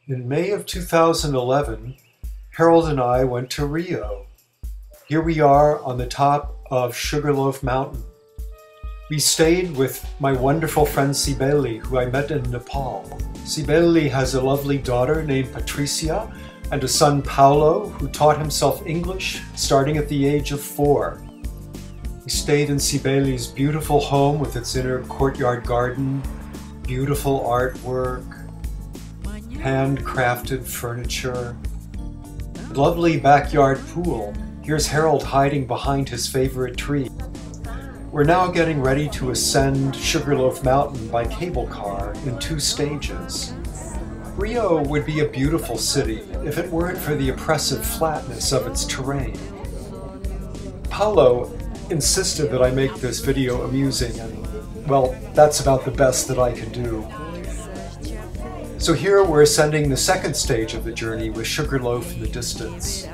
In May of 2011, Harold and I went to Rio. Here we are on the top of Sugarloaf Mountain. We stayed with my wonderful friend Sibeli, who I met in Nepal. Sibeli has a lovely daughter named Patricia and a son Paolo, who taught himself English starting at the age of 4. We stayed in Sibeli's beautiful home with its inner courtyard garden, beautiful artwork, handcrafted furniture, lovely backyard pool. Here's Harold hiding behind his favorite tree. We're now getting ready to ascend Sugarloaf Mountain by cable car in 2 stages. Rio would be a beautiful city if it weren't for the oppressive flatness of its terrain. Paolo insisted that I make this video amusing, and well, that's about the best that I can do. So here we're ascending the 2nd stage of the journey with Sugarloaf in the distance.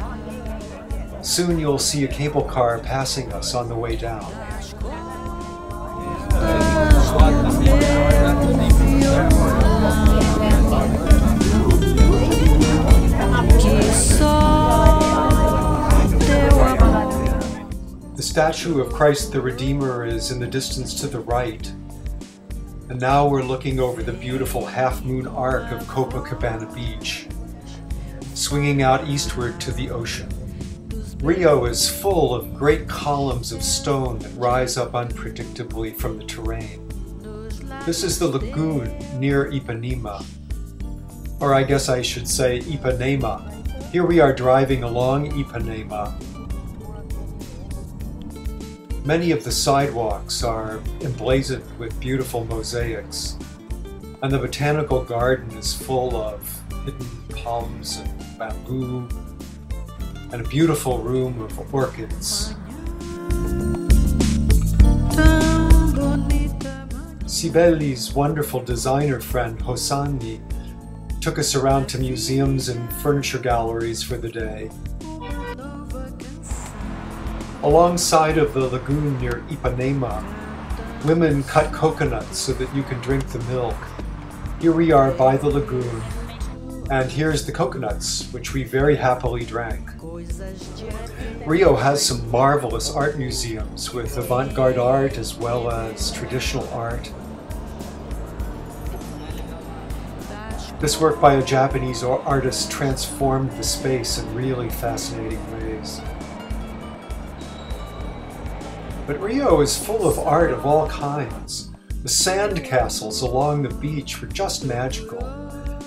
Soon you'll see a cable car passing us on the way down. The statue of Christ the Redeemer is in the distance to the right. And now we're looking over the beautiful half-moon arc of Copacabana Beach, swinging out eastward to the ocean. Rio is full of great columns of stone that rise up unpredictably from the terrain. This is the lagoon near Ipanema, or I guess I should say Ipanema. Here we are driving along Ipanema. Many of the sidewalks are emblazoned with beautiful mosaics, and the botanical garden is full of hidden palms and bamboo, and a beautiful room of orchids. Sibeli's wonderful designer friend Hossani took us around to museums and furniture galleries for the day. Alongside of the lagoon near Ipanema, women cut coconuts so that you can drink the milk. Here we are by the lagoon, and here's the coconuts, which we very happily drank. Rio has some marvelous art museums with avant-garde art as well as traditional art. This work by a Japanese artist transformed the space in really fascinating ways. But Rio is full of art of all kinds. The sand castles along the beach were just magical,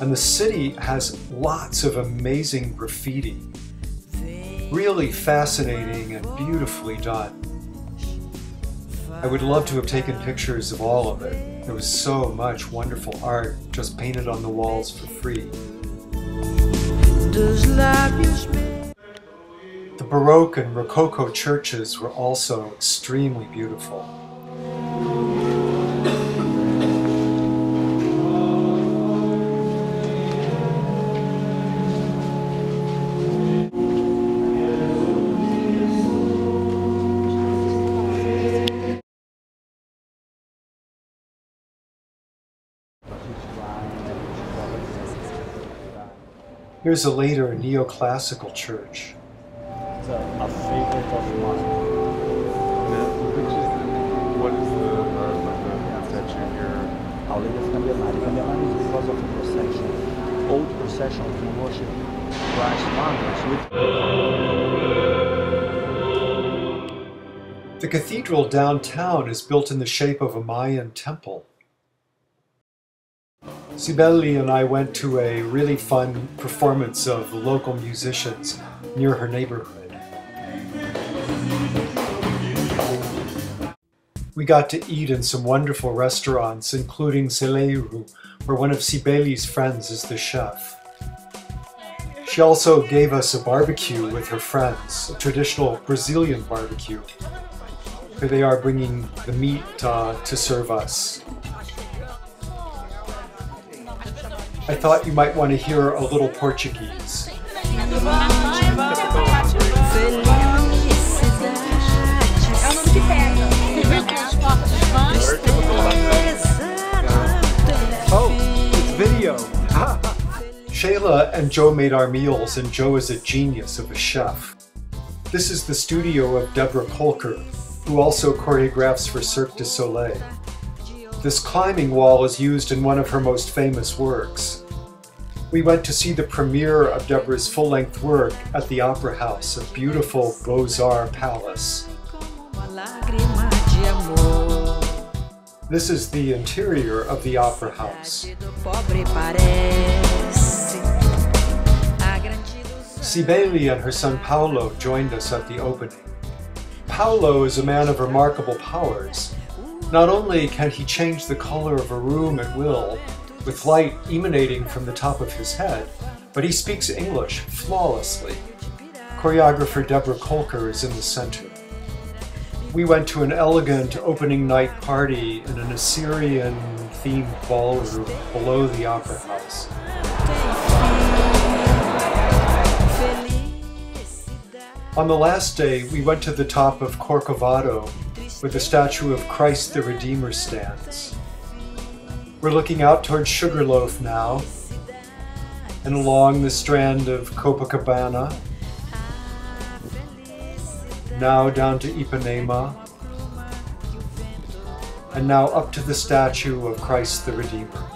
and the city has lots of amazing graffiti. Really fascinating and beautifully done. I would love to have taken pictures of all of it. There was so much wonderful art just painted on the walls for free. The Baroque and Rococo churches were also extremely beautiful. Here's a later neoclassical church. It's a favorite of mine. What is the statue here? Our Lady of Candemari. Candemari is because of the procession. Old procession to worship Christ wonders. The cathedral downtown is built in the shape of a Mayan temple. Sibeli and I went to a really fun performance of local musicians near her neighborhood. We got to eat in some wonderful restaurants, including Celeiro, where one of Sibeli's friends is the chef. She also gave us a barbecue with her friends, a traditional Brazilian barbecue. Here they are bringing the meat to serve us. I thought you might want to hear a little Portuguese. Oh, it's video. Shayla and Joe made our meals, and Joe is a genius of a chef. This is the studio of Deborah Colker, who also choreographs for Cirque du Soleil. This climbing wall is used in one of her most famous works. We went to see the premiere of Deborah's full-length work at the Opera House, a beautiful Beaux-Arts palace. This is the interior of the Opera House. Cibele and her son Paolo joined us at the opening. Paolo is a man of remarkable powers. Not only can he change the color of a room at will, with light emanating from the top of his head, but he speaks English flawlessly. Choreographer Deborah Colker is in the center. We went to an elegant opening night party in an Assyrian-themed ballroom below the Opera House. On the last day, we went to the top of Corcovado, where the statue of Christ the Redeemer stands. We're looking out towards Sugarloaf now, and along the strand of Copacabana, now down to Ipanema, and now up to the statue of Christ the Redeemer.